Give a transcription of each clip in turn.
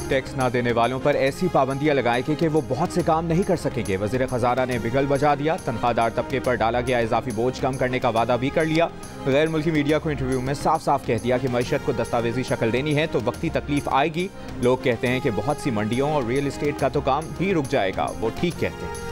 Tax ना देने वालों पर ऐसी पाबंदियां लगाएंगे कि वो बहुत से काम नहीं कर सकेंगे। वज़ीर खजाना ने बिगल बजा दिया। तनख्वाहदार तबके पर डाला गया इजाफी बोझ कम करने का वादा भी कर लिया। गैर मुल्की मीडिया को इंटरव्यू में साफ साफ कह दिया कि मईशत को दस्तावेजी शक्ल देनी है तो वक्ती तकलीफ आएगी। लोग कहते हैं कि बहुत सी मंडियों और रियल इस्टेट का तो काम भी रुक जाएगा। वो ठीक कहते हैं।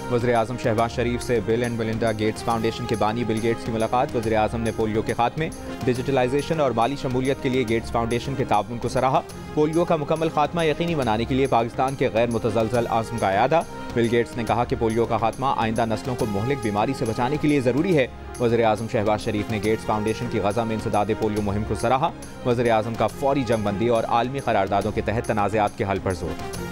वज़ीर-ए-आज़म शहबाज शरीफ से bill and Melinda Gates foundation के बानी बिल गेट्स की मुलाकात। वज़ीर-ए-आज़म ने पोलियो के खात्मे, डिजिटलाइजेशन और माली शमूलियत के लिए गेट्स फाउंडेशन के ताउन को सराहा। पोलियो का मुकम्मल खात्मा यकीनी बनाने के लिए पाकिस्तान के गैर मुतज़लज़ल आज़म का अयादा। बिल गेट्स ने कहा कि पोलियो का खात्मा आइंदा नस्लों को मुहलिक बीमारी से बचाने के लिए ज़रूरी है। वज़ीर-ए-आज़म शहबाज शरीफ ने गेट्स फाउंडेशन की गज़ा में इंसदाद पोलियो मुहिम को सराहा। वज़ीर-ए-आज़म का फौरी जंगबंदी और आलमी करारदादों के तहत तनाज़ात के हल पर जोर।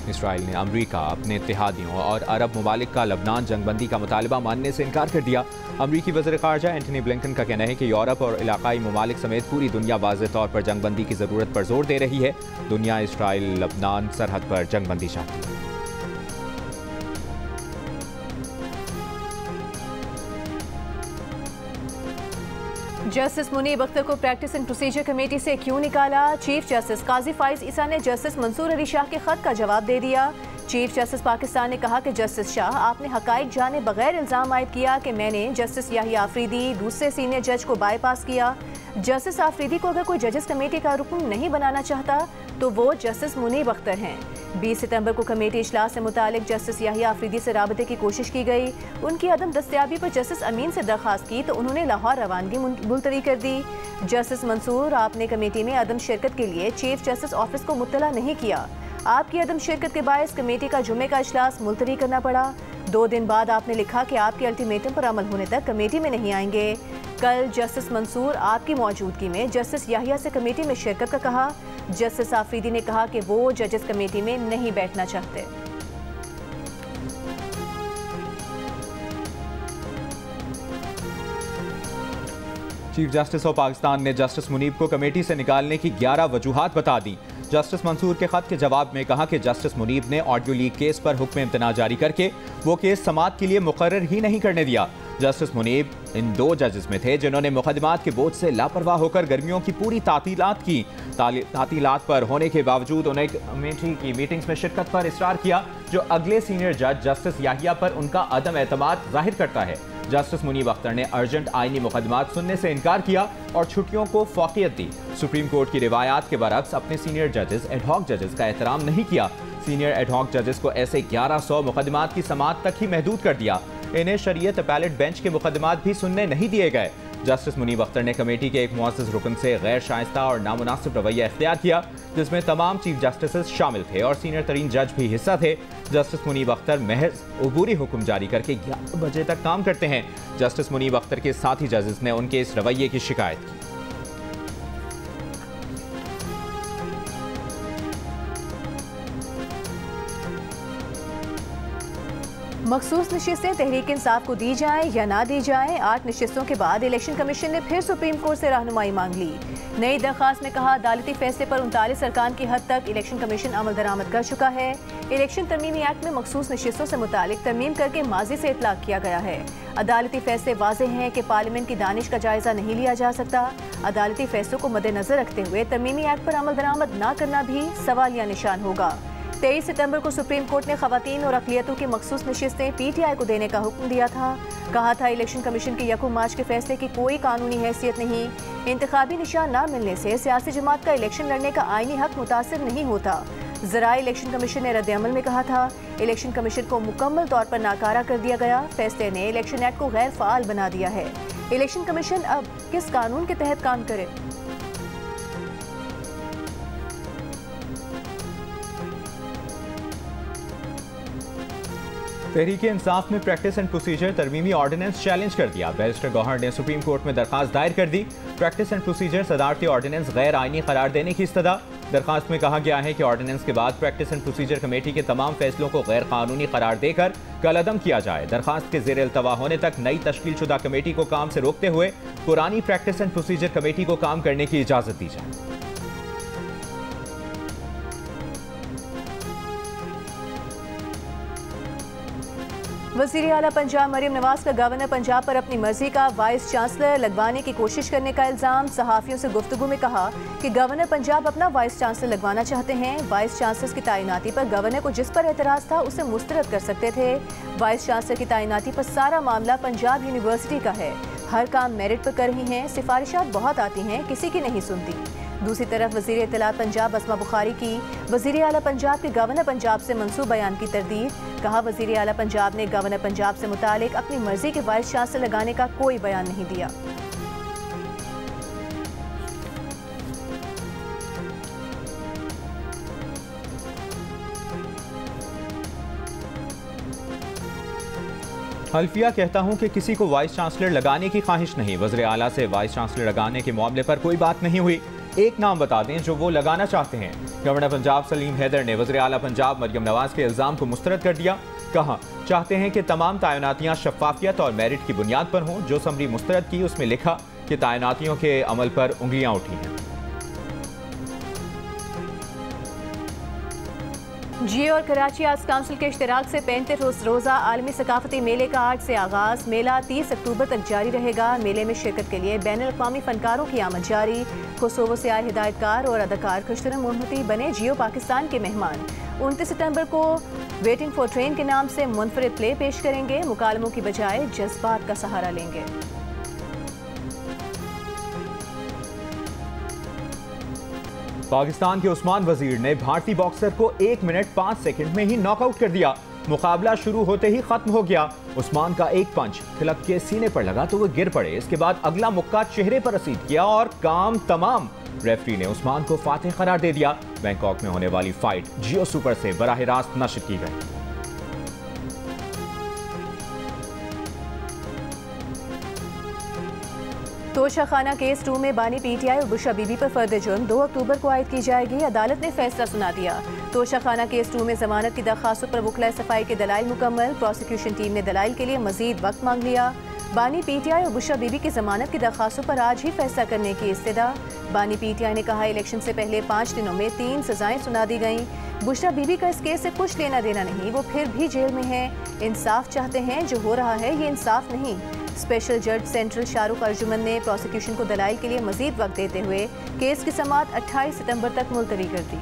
इसराइल ने अमरीका, अपने इत्तेहादियों और अरब ममालिक का लबनान जंगबंदी का मुतालबा मानने से इनकार कर दिया। अमरीकी वज़ीर ख़ारजा एंटनी ब्लिंकन का कहना है कि यूरोप और इलाकाई ममालिक समेत पूरी दुनिया वाज़ेह तौर पर जंगबंदी की ज़रूरत पर जोर दे रही है। दुनिया इसराइल लबनान सरहद पर जंगबंदी चाहती है। जस्टिस मुनीब अख्तर को प्रैक्टिस एंड प्रोसीजर कमेटी से क्यों निकाला? चीफ जस्टिस काजी फाइज ईसा ने जस्टिस मंसूर अली शाह के खत का जवाब दे दिया। चीफ जस्टिस पाकिस्तान ने कहा कि जस्टिस शाह, आपने हकाइक जाने बगैर इल्ज़ाम आयद किया कि मैंने जस्टिस याहिया आफरीदी, दूसरे सीनियर जज को बाईपास किया। जस्टिस आफरीदी को अगर कोई जजेस कमेटी का रुकन नहीं बनाना चाहता तो वो जस्टिस मुनीब अख्तर हैं। 20 सितंबर को कमेटी इजलास से मुतालिक जस्टिस याहिया आफरीदी से राबते की कोशिश की गई। उनकी अदम दस्तयाबी पर जस्टिस अमीन से दरख्वास्त की तो उन्होंने लाहौर रवानगी मुलतवी कर दी। जस्टिस मंसूर, आपने कमेटी में अदम शिरकत के लिए चीफ जस्टिस ऑफिस को मुत्तला नहीं किया। आपकी अदम शिरकत के बायस कमेटी का जुमे का इजलास मुलतवी करना पड़ा। 2 दिन बाद आपने लिखा कि आपके अल्टीमेटम पर अमल होने तक कमेटी में नहीं आएंगे। कल जस्टिस मंसूर आपकी मौजूदगी में जस्टिस याहिया से कमेटी में शिरकत का कहा। जस्टिस आफरीदी ने कहा कि वो जजेस कमेटी में नहीं बैठना चाहते। चीफ जस्टिस ऑफ पाकिस्तान ने जस्टिस मुनीब को कमेटी से निकालने की 11 वजूहात बता दी। जस्टिस मंसूर के खत के जवाब में कहा कि जस्टिस मुनीब ने ऑडियो लीक केस पर हुक्म इम्तना जारी करके वो केस समाअत के लिए मुकर्रर ही नहीं करने दिया। जस्टिस मुनीब इन 2 जजेस में थे जिन्होंने मुकदमात के बोझ से लापरवाह होकर गर्मियों की पूरी तातीलात की। तातीलात पर होने के बावजूद उन्हें कमेटी की मीटिंग्स में शिरकत पर इसरार किया, जो अगले सीनियर जज जस्टिस याहिया पर उनका अदम एतमाद जाहिर करता है। जस्टिस मुनीब अख्तर ने अर्जेंट आईनी मुकदमात सुनने से इनकार किया और छुट्टियों को फौकियत दी। सुप्रीम कोर्ट की रिवायात के बरक्स अपने सीनियर जजेस, एडहॉक जजेस का एहतराम नहीं किया। सीनियर एडहॉक जजेस को ऐसे 1100 मुकदमात की समाअत तक ही महदूद कर दिया। इन्हें शरीयत अपैलेट बेंच के मुकदमात भी सुनने नहीं दिए गए। जस्टिस मुनीब अख्तर ने कमेटी के एक मुअज़्ज़ज़ रुकन से गैर शाइस्ता और नामुनासिब रवैया इख्तियार किया, जिसमें तमाम चीफ जस्टिस शामिल थे और सीनियर तरीन जज भी हिस्सा थे। जस्टिस मुनीब अख्तर महज अबूरी हुक्म जारी करके 11 बजे तक काम करते हैं। जस्टिस मुनीब अख्तर के साथी जजेस ने उनके इस रवैये की शिकायत की। मखसूस नशिस्तें तहरीक इंसाफ को दी जाएं या ना दी जाएं, 8 नशिस्तों के बाद इलेक्शन कमीशन ने फिर सुप्रीम कोर्ट से रहनुमाई मांग ली। नई दरख्वास्त में कहा, अदालती फैसले पर 39 अरकान की हद तक इलेक्शन कमीशन अमल दरामद कर चुका है। इलेक्शन तरमीमी एक्ट में मखसूस नशिस्तों से मुतालिक तरमीम करके माजी से इतलाक किया गया है। अदालती फैसले वाज़ेह हैं कि पार्लियामेंट की दानिश का जायजा नहीं लिया जा सकता। अदालती फैसलों को मद्देनजर रखते हुए तरमीमी एक्ट पर अमल दरामद न करना भी सवालिया निशान होगा। 23 सितंबर को सुप्रीम कोर्ट ने खवातीन और अक़लियतों की मखसूस नशिस्तें PTI को देने का हुक्म दिया था। कहा था, इलेक्शन कमीशन के 1 मार्च के फैसले की कोई कानूनी हैसियत नहीं। इंतखाबी निशान न मिलने से सियासी जमात का इलेक्शन लड़ने का आईनी हक मुतासिर नहीं होता। ज़राए इलेक्शन कमीशन ने रद्द-ए-अमल में कहा था, इलेक्शन कमीशन को मुकम्मल तौर पर नाकारा कर दिया गया। फैसले ने इलेक्शन एक्ट को गैर फ़ाल बना दिया है। इलेक्शन कमीशन अब किस कानून के तहत काम करे? तहरीक इंसाफ में प्रैक्टिस एंड प्रोसीजर तरमीमी ऑर्डिनेंस चैलेंज कर दिया। बैरिस्टर गौहर ने सुप्रीम कोर्ट में दरखास्त दायर कर दी। प्रैक्टिस एंड प्रोसीजर सदारती ऑर्डिनेंस गैर आईनी करार देने की इस्तदा। दरखास्त में कहा गया है कि ऑर्डिनेंस के बाद प्रैक्टिस एंड प्रोसीजर कमेटी के तमाम फैसलों को गैर कानूनी करार देकर कलअदम किया जाए। दरखास्त के ज़ेर अल्तवा होने तक नई तश्कील शुदा कमेटी को काम से रोकते हुए पुरानी प्रैक्टिस एंड प्रोसीजर कमेटी को काम करने की इजाजत दी जाए। वज़ीर आला पंजाब मरियम नवाज का गवर्नर पंजाब पर अपनी मर्जी का वाइस चांसलर लगवाने की कोशिश करने का इल्जाम। सहाफ़ियों से गुफ्तगू में कहा कि गवर्नर पंजाब अपना वाइस चांसलर लगवाना चाहते हैं। वाइस चांसलर की तैनाती पर गवर्नर को जिस पर एतराज़ था उसे मुस्तरद कर सकते थे। वाइस चांसलर की तैनाती पर सारा मामला पंजाब यूनिवर्सिटी का है। हर काम मेरिट पर कर रही हैं, सिफारिशात बहुत आती हैं, किसी की नहीं सुनती। दूसरी तरफ वज़ीर इत्तलात पंजाब अस्मा बुखारी की वज़ीर आला पंजाब के गवर्नर पंजाब से मंसूब बयान की तरदीद। कहा, वज़ीर आला पंजाब ने गवर्नर पंजाब से मुतालिक अपनी मर्जी के वाइस चांसलर लगाने का कोई बयान नहीं दिया। हल्फिया कहता हूं कि किसी को वाइस चांसलर लगाने की ख्वाहिश नहीं। वज़ीर आला से वाइस चांसलर लगाने के मामले पर कोई बात नहीं हुई। एक नाम बता दें जो वो लगाना चाहते हैं। गवर्नर पंजाब सलीम हैदर ने वज़ीर आला पंजाब मरियम नवाज के इल्ज़ाम को मुस्तरद कर दिया। कहा, चाहते हैं कि तमाम तैनातियाँ शफाफियत और मेरिट की बुनियाद पर हों। जो समरी मुस्तरद की उसमें लिखा कि तैनातियों के अमल पर उंगलियाँ उठी हैं। जियो और कराची आर्ट्स काउंसिल के इश्तराक से 35 रोज़ा आलमी सकाफती मेले का आज से आगाज़। मेला 30 अक्टूबर तक जारी रहेगा। मेले में शिरकत के लिए बैनुल अक़वामी फनकारों की आमद जारी। कोसोवो से आए हिदायतकार और अदाकार खुशरम मोहम्मदी बने जियो पाकिस्तान के मेहमान। 29 सितंबर को वेटिंग फॉर ट्रेन के नाम से मुनफरिद प्ले पेश करेंगे। मुकालमों की बजाय जज्बात का सहारा लेंगे। पाकिस्तान के उस्मान वजीर ने भारतीय बॉक्सर को 1 मिनट 5 सेकंड में ही नॉकआउट कर दिया। मुकाबला शुरू होते ही खत्म हो गया। उस्मान का एक पंच थिलक के सीने पर लगा तो वो गिर पड़े। इसके बाद अगला मुक्का चेहरे पर रसीद किया और काम तमाम। रेफरी ने उस्मान को फातिह करार दे दिया। बैंकॉक में होने वाली फाइट जियो सुपर से बराह रास्त नश्र की गई। तोशाखाना केस 2 में बानी पीटीआई और बुशरा बीबी पर फर्द जुर्म 2 अक्टूबर को आयद की जाएगी। अदालत ने फैसला सुना दिया। तोशाखाना केस 2 में जमानत की दरखास्तों पर वकला सफाई के दलाइल मुकम्मल। प्रोसिक्यूशन टीम ने दलाइल के लिए मजीद वक्त मांग लिया। बानी पीटीआई और बुशरा बीबी की जमानत की दरखास्तों पर आज ही फैसला करने की इस्तदा। बानी पीटीआई ने कहा, इलेक्शन से पहले 5 दिनों में 3 सजाएं सुना दी गईं। बुशरा बीबी का इस केस से कुछ लेना देना नहीं, वो फिर भी जेल में है। इंसाफ चाहते हैं, जो हो रहा है ये इंसाफ नहीं। स्पेशल जज सेंट्रल शाहरुख अर्जुमन ने प्रोसिक्यूशन को दलाइल के लिए मजीद वक्त देते हुए केस की समाअत 28 सितंबर तक मुलतवी कर दी।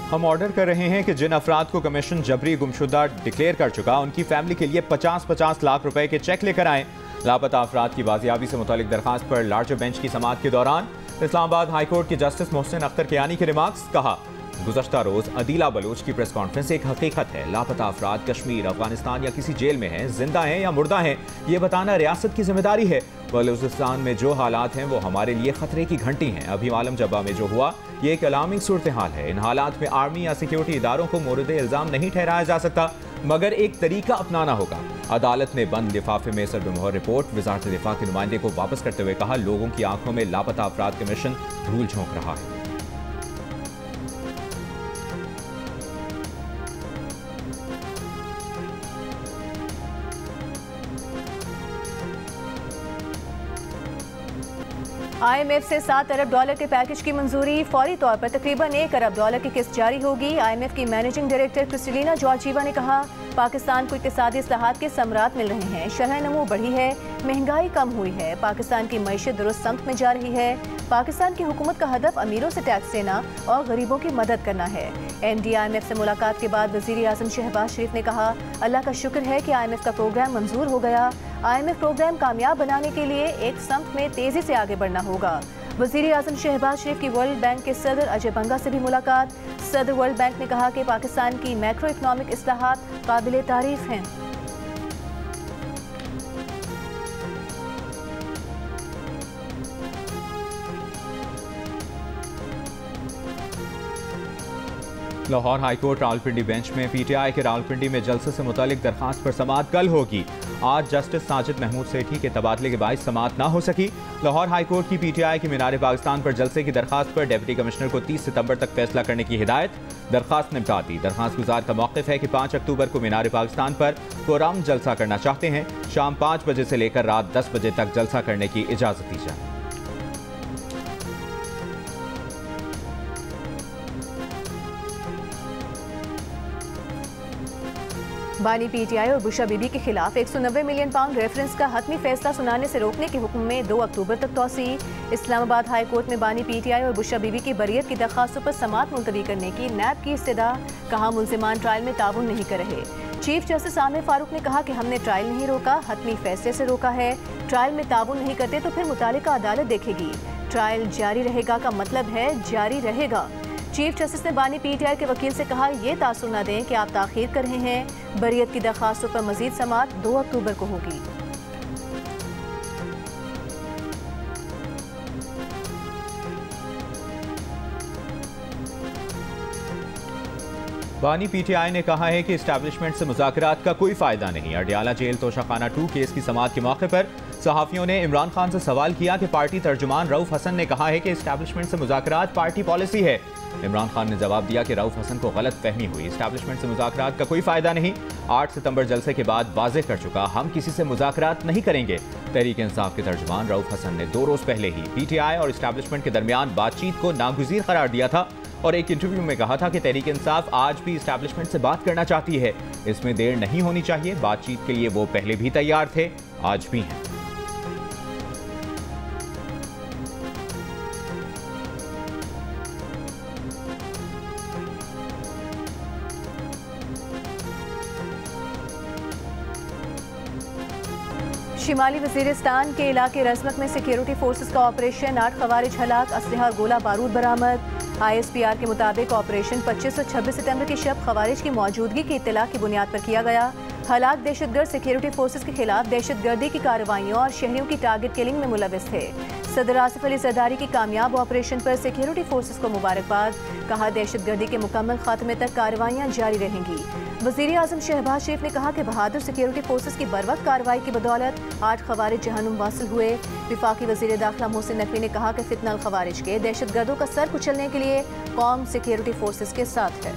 हम ऑर्डर कर रहे हैं कि जिन अफराद को कमीशन जबरी गुमशुदा डिक्लेयर कर चुका, उनकी फैमिली के लिए 50-50 लाख रुपए के चेक लेकर आएं। लापता अफराद की बाजियाबी से मुतालिक दरखास्त पर लार्जर बेंच की समाअत के दौरान इस्लामाबाद हाईकोर्ट के जस्टिस मोहसिन अख्तर कियानी के रिमार्क्स। कहा, गुज़श्ता रोज अदीला बलोच की प्रेस कॉन्फ्रेंस एक हकीकत है। लापता अफराद कश्मीर, अफगानिस्तान या किसी जेल में हैं, जिंदा हैं या मुर्दा हैं, ये बताना रियासत की जिम्मेदारी है। बलूचिस्तान में जो हालात हैं वो हमारे लिए खतरे की घंटी हैं। अभी आलम जब्बा में जो हुआ ये एक अलार्मिंग सूरत हाल है। इन हालात में आर्मी या सिक्योरिटी इदारों को मोरद इल्ज़ाम नहीं ठहराया जा सकता, मगर एक तरीका अपनाना होगा। अदालत ने बंद लिफाफे में सरबमोहर रिपोर्ट वज़ारत दिफा के नुमाइंदे को वापस करते हुए कहा, लोगों की आंखों में लापता अफराद कमीशन धूल झोंक रहा है। IMF से $7 अरब के पैकेज की मंजूरी। फौरी तौर पर तकरीबन $1 अरब की किस्त जारी होगी। IMF की मैनेजिंग डायरेक्टर क्रिस्टलिना जॉर्जीवा ने कहा, पाकिस्तान को इक़्तिसादी इस्लाहात के समरात मिल रहे हैं। शरह नमू बढ़ी है, महंगाई कम हुई है, पाकिस्तान की मईशत दुरुस्त समत में जा रही है। पाकिस्तान की हुकूमत का हदफ अमीरों से टैक्स देना और गरीबों की मदद करना है। MD IMF से मुलाकात के बाद वज़ीर आज़म शहबाज शरीफ ने कहा, अल्लाह का शुक्र है कि IMF का प्रोग्राम मंजूर हो गया। IMF प्रोग्राम कामयाब बनाने के लिए एक समत में तेजी से आगे बढ़ना होगा। वज़ीर आज़म शहबाज शरीफ की वर्ल्ड बैंक के सदर अजय बंगा से भी मुलाकात। सदर वर्ल्ड बैंक ने कहा कि पाकिस्तान की मैक्रो इकनॉमिक इस्लाहात काबिल तारीफ हैं। लाहौर हाईकोर्ट रावलपिंडी बेंच में PTI के रावलपिंडी में जलसे से मुतालिक दरखास्त पर समाअत कल होगी। आज जस्टिस साजिद महमूद सेठी के तबादले के बायस समाअत न हो सकी। लाहौर हाईकोर्ट की PTI की मीनार पाकिस्तान पर जलसे की दरखास्त पर डिप्टी कमिश्नर को 30 सितंबर तक फैसला करने की हिदायत। दरखास्त निपटा दी। दरखास्त गुजार का मौक़िफ़ है कि 5 अक्टूबर को मीनार पाकिस्तान पर पुरअमन जलसा करना चाहते हैं। शाम 5 बजे से लेकर रात 10 बजे तक जलसा करने की इजाज़त दी जाए। बानी PTI और बुशा बीबी के खिलाफ 190 मिलियन पाउंड रेफरेंस का हतमी फैसला सुनाने से रोकने के हुक्म में 2 अक्टूबर तक तौसी। इस्लामाबाद हाई कोर्ट में बानी PTI और बुशा बीबी की बरियत की दरखास्तों पर समाअत मुलतवी करने की नैब की इस्तदा। कहा मुल्जिमान ट्रायल में ताउन नहीं कर रहे। चीफ जस्टिस आमिर फारूक ने कहा कि हमने ट्रायल नहीं रोका, हतमी फैसले से रोका है। ट्रायल में ताउन नहीं करते तो फिर मुतालिका अदालत देखेगी। ट्रायल जारी रहेगा का मतलब है जारी रहेगा। चीफ जस्टिस ने बानी PTI के वकील से कहा ये तासुर न दें कि आप ताखीर कर रहे हैं। बरियत की दरखास्तों पर मजीद समाअत 2 अक्टूबर को होगी। बानी PTI ने कहा है कि इस्टेब्लिशमेंट से मुज़ाकरात का कोई फायदा नहीं। अडियाला जेल तोशाखाना 2 केस की समाअत के मौके पर सहाफ़ियों ने इमरान खान से सवाल किया कि पार्टी तर्जुमान रऊफ हसन ने कहा है कि इस्टेब्लिशमेंट से मुज़ाकरात पार्टी पॉलिसी है। इमरान खान ने जवाब दिया कि रऊफ हसन को गलत फहमी हुई। इस्टेब्लिशमेंट से मुज़ाकरात का कोई फायदा नहीं। 8 सितंबर जलसे के बाद वाज़ेह कर चुका, हम किसी से मुज़ाकरात नहीं करेंगे। तहरीक इंसाफ के तर्जुमान रऊफ हसन ने 2 रोज़ पहले ही PTI और इस्टेब्लिशमेंट के दरमियान बातचीत को नागुज़ीर करार दिया था और एक इंटरव्यू में कहा था कि तहरीक इंसाफ आज भी इस्टेब्लिशमेंट से बात करना चाहती है। इसमें देर नहीं होनी चाहिए। बातचीत के लिए वो पहले भी तैयार थे, आज भी हैं। शिमाली वजीरिस्तान के इलाके रजमक में सिक्योरिटी फोर्सेस का ऑपरेशन, 8 खवारिज हलाक, असलहा और गोला बारूद बरामद। ISPR के मुताबिक ऑपरेशन 25 और 26 सितंबर की शब खवारिज की मौजूदगी की इत्तला की बुनियाद पर किया गया। हलाक दहशतगर्द सिक्योरिटी फोर्सेस के खिलाफ दहशतगर्दी की कार्रवाइयों और शहरियों की टारगेट किलिंग में मुलविस थे। सदर आसिफ अली जरदारी की कामयाब ऑपरेशन पर सिक्योरिटी फोर्सेस को मुबारकबाद। कहा दहशतगर्दी के मुकम्मल खात्मे तक कार्रवाइयाँ जारी रहेंगी। वज़ीर आज़म शहबाज शरीफ ने कहा कि बहादुर सिक्योरिटी फोर्सेस की बरवक्त कार्रवाई की बदौलत 8 खवारिज जहन्नुम वासिल हुए। विफाकी वज़ीर दाखिला मोहसिन नकवी ने कहा कि फितनल खवारिज के दहशतगर्दों का सर कुचलने के लिए कौम सिक्योरिटी फोर्सेस के साथ है।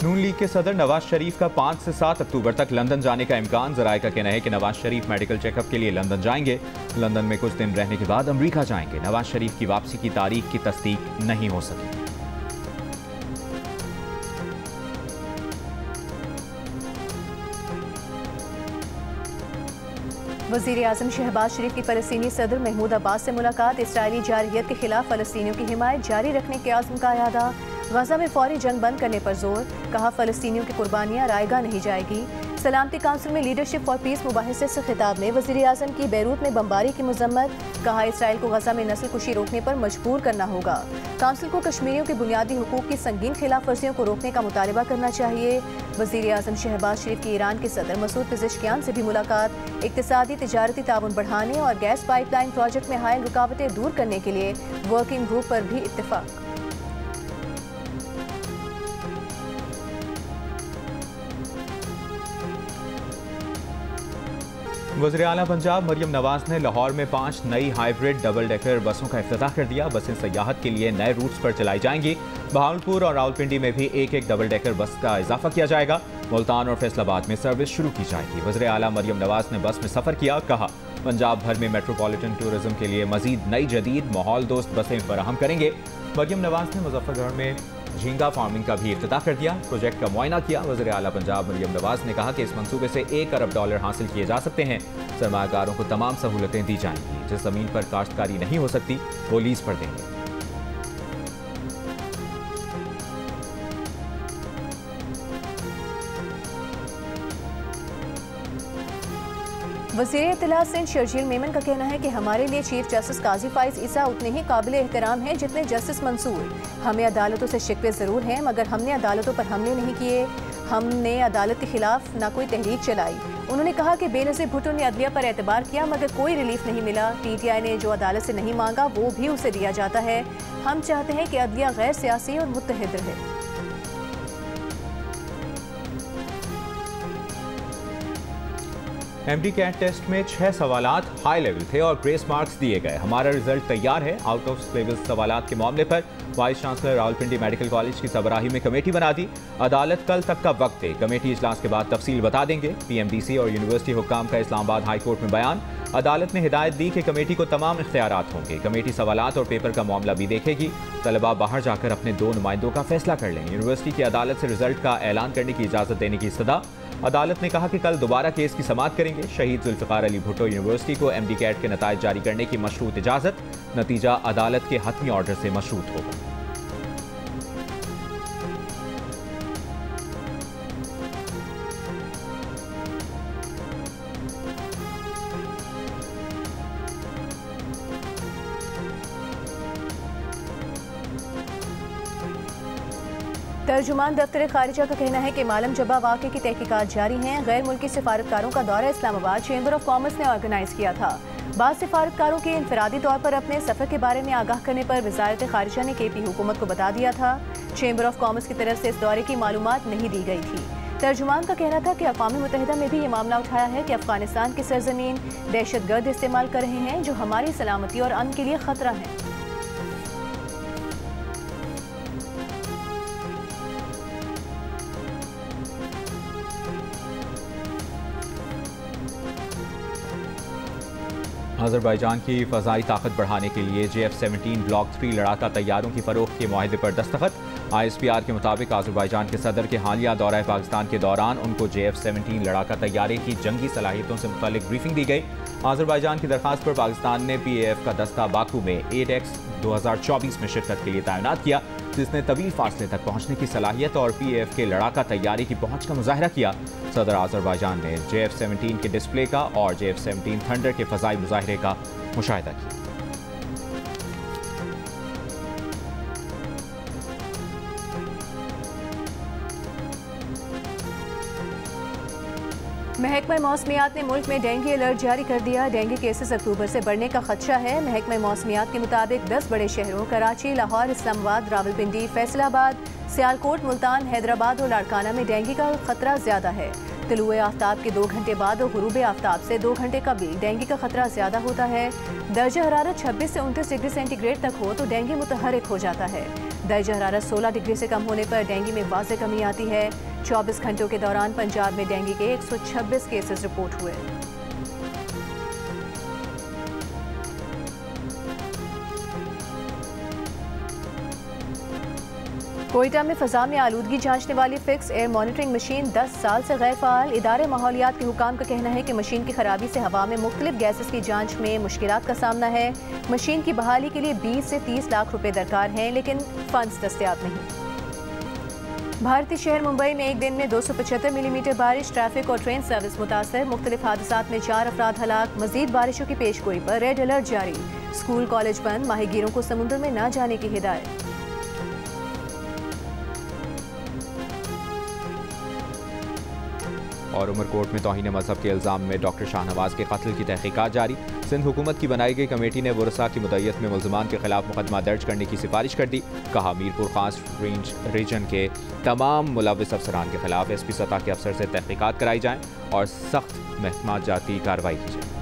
नून लीग के सदर नवाज शरीफ का 5 से 7 अक्टूबर तक लंदन जाने का इम्कान। ज़राए का कहना है कि नवाज शरीफ मेडिकल चेकअप के लिए लंदन जाएंगे। लंदन में कुछ दिन रहने के बाद अमरीका जाएंगे। नवाज शरीफ की वापसी की तारीख की तस्दीक नहीं हो सकी। वज़ीर आज़म शहबाज शरीफ की फ़लस्तीनी सदर महमूद अब्बास से मुलाकात। इसराइली जारहियत के खिलाफ फ़लस्तीनियों की हिमायत जारी रखने के आज़म का इरादा। गज़ा में फौरी जंग बंद करने पर जोर। कहा फ़लस्तीनियों की कुर्बानियाँ रायगा नहीं जाएगी। सलामती काउंसिल में लीडरशिप फॉर पीस मुबाहिसे से खिताब में वज़ीर आज़म की बैरूत में बमबारी की मजम्मत। कहा इसराइल को गज़ा में नस्ल कुशी रोकने पर मजबूर करना होगा। काउंसिल को कश्मीरियों के बुनियादी हुकूक की संगीन खिलाफ वर्जियों को रोकने का मुतालबा करना चाहिए। वज़ीर आज़म शहबाज शरीफ की ईरान के सदर मसूद पेज़ेश्कियान से भी मुलाकात। इक़्तिसादी तिजारती ताउन बढ़ाने और गैस पाइपलाइन प्रोजेक्ट में हायल रुकावटें दूर करने के लिए वर्किंग ग्रुप पर भी इत्तेफाक। वज़ीर आला पंजाब मरियम नवाज ने लाहौर में 5 नई हाइब्रिड डबल डेकर बसों का इफ्तिताह कर दिया। बसें सयाहत के लिए नए रूट्स पर चलाई जाएंगी। बहावलपुर और रावलपिंडी में भी एक डबल डेकर बस का इजाफा किया जाएगा। मुल्तान और फैसलाबाद में सर्विस शुरू की जाएगी। वज़ीर आला मरियम नवाज ने बस में सफ़र किया। कहा पंजाब भर में मेट्रोपॉलिटन टूरिज्म के लिए मजीद नई जदीद माहौल दोस्त बसें फराहम करेंगे। मरियम नवाज ने मुजफ्फरगढ़ में झींगा फार्मिंग का भी इफ्तिताह कर दिया। प्रोजेक्ट का मुआयना किया। वज़ीर आला पंजाब मरियम नवाज ने कहा कि इस मंसूबे से $1 अरब हासिल किए जा सकते हैं। सरमायाकारों को तमाम सहूलतें दी जाएंगी। जिस ज़मीन पर काश्तकारी नहीं हो सकती वो लीज पर देंगे। वज़ीर इत्तला सिंध शर्जील मेमन का कहना है कि हमारे लिए चीफ जस्टिस काजी फाइज ईसा उतने ही काबिल एहतराम हैं जितने जस्टिस मंसूर। हमें अदालतों से शिकवे ज़रूर हैं मगर हमने अदालतों पर हमले नहीं किए। हमने अदालत के खिलाफ ना कोई तहरीक चलाई। उन्होंने कहा कि बेनज़ीर भुट्टो ने अदलिया पर एतबार किया मगर कोई रिलीफ नहीं मिला। PTI ने जो अदालत से नहीं मांगा वो भी उसे दिया जाता है। हम चाहते हैं कि अदलिया गैर सियासी और मुत्तहिद रहे। MD कैट टेस्ट में 6 सवालात हाई लेवल थे और ग्रेस मार्क्स दिए गए। हमारा रिजल्ट तैयार है। आउट ऑफ सिलेबस सवालात के मामले पर vice chancellor Rawalpindi medical college की सरबराही में कमेटी बना दी। अदालत कल तक का वक्त दे। कमेटी इजलास के बाद तफसील बता देंगे। PMDC और यूनिवर्सिटी हुक्काम का इस्लामाबाद हाई कोर्ट में बयान। अदालत ने हिदायत दी कि कमेटी को तमाम इख्तियारात होंगे। कमेटी सवालात और पेपर का मामला भी देखेगी। तलबा बाहर जाकर अपने 2 नुमाइंदों का फैसला कर लें। यूनिवर्सिटी की अदालत से रिजल्ट का ऐलान करने की इजाज़त देने की इस्तदा। अदालत ने कहा कि कल दोबारा केस की समाअत करेंगे। शहीद जुल्फ़िकार अली भुट्टो यूनिवर्सिटी को MD कैट के नताइज जारी करने की मशरूत इजाज़त। नतीजा अदालत के हतमी ऑर्डर से मशरूत होगा। तर्जुमान दफ्तर खारिजा का कहना है कि मालम जबा वाक़े की तहकीकात जारी हैं। गैर मुल्की सिफारतकारों का दौरा इस्लामाबाद चेंबर ऑफ कॉमर्स ने ऑर्गेनाइज किया था। बाद सिफारतकारों के इनफरादी तौर पर अपने सफ़र के बारे में आगाह करने पर वज़ारत खारिजा ने KP हुकूमत को बता दिया था। चेंबर ऑफ कॉमर्स की तरफ से इस दौरे की मालूमात नहीं दी गई थी। तर्जुमान का कहना था कि अक़वाम मुत्तहिदा में भी ये मामला उठाया है कि अफगानिस्तान की सरजमीन दहशतगर्द इस्तेमाल कर रहे हैं जो हमारी सलामती और अमन के लिए ख़तरा है। अज़रबैजान की फ़ज़ाई ताकत बढ़ाने के लिए JF-17 ब्लॉक 3 लड़ाका तैयारों की फ़रोख्त के मुआहदे पर दस्तखत। ISPR के मुताबिक अज़रबैजान के सदर के हालिया दौरा पाकिस्तान के दौरान उनको JF-17 लड़ाका तैयारे की जंगी सलाहियतों से मुतालिक ब्रीफिंग दी गई। अज़रबैजान की दरख्वास्त पर पाकिस्तान ने PAF का दस्ता बाकू में 8X 2024 में शिरकत के लिए तैनात किया, जिसने तवील फासले तक पहुंचने की सलाहियत और PAF के लड़ाका तैयारी की पहुंच का मुजाहरा किया। सदर अज़रबैजान ने JF-17 के डिस्प्ले का और JF-17 थंडर के फ़ज़ाई मुजाहरे का मुशाहिदा किया। महकमा मौसमियात ने मुल्क में डेंगू अलर्ट जारी कर दिया। डेंगू केसेस अक्टूबर से बढ़ने का खदशा है। महकमा मौसमियात के मुताबिक 10 बड़े शहरों कराची, लाहौर, इस्लामाबाद, रावलपिंडी, फैसलाबाद, सियालकोट, मुल्तान, हैदराबाद और लाड़काना में डेंगू का खतरा ज्यादा है। तलुए आफ्ताब के 2 घंटे बाद और गुरूब आफ्ताब से 2 घंटे कबल डेंगू का खतरा ज्यादा होता है। दर्जा हरारत 26 से 29 डिग्री सेंटीग्रेड तक हो तो डेंगू मुतहरिक हो जाता है। दर्जा हरारत 16 डिग्री से कम होने पर डेंगू में वाज़े कमी आती है। 24 घंटों के दौरान पंजाब में डेंगू के 126 केसेस रिपोर्ट हुए। कोयटा में फ़ज़ा में आलूदगी जांचने वाली फिक्स एयर मॉनिटरिंग मशीन 10 साल से गैर फ़ाल। इदारे माहौलियात के हुकाम का कहना है कि मशीन की खराबी से हवा में मुख्तलिफ गैसेस की जांच में मुश्किलात का सामना है। मशीन की बहाली के लिए 20 से 30 लाख रुपए दरकार हैं, लेकिन फंड्स दस्तयाब नहीं। भारतीय शहर मुंबई में एक दिन में 275 मिलीमीटर बारिश। ट्रैफिक और ट्रेन सर्विस मुतासर। मुख्तलिफ हादसात में 4 अफराद हलाक। मजीद बारिशों की पेशगोई पर रेड अलर्ट जारी। स्कूल कॉलेज बंद। माहीगीरों को समुद्र में न जाने की हिदायत। और उमरकोट में तौहीन मजहब के इल्ज़ाम में डॉक्टर शाहनवाज के कत्ल की तहकीकात जारी। सिंध हुकूमत की बनाई गई कमेटी ने वरसा की मुद्दत में मुल्ज़मान के खिलाफ मुकदमा दर्ज करने की सिफारिश कर दी। कहा मीरपुर खास रेंज रीजन के तमाम मुलव्विस अफसरान के खिलाफ SP सतह के अफसर से तहकीकात कराई जाएँ और सख्त महकमा जाती कार्रवाई की जाए।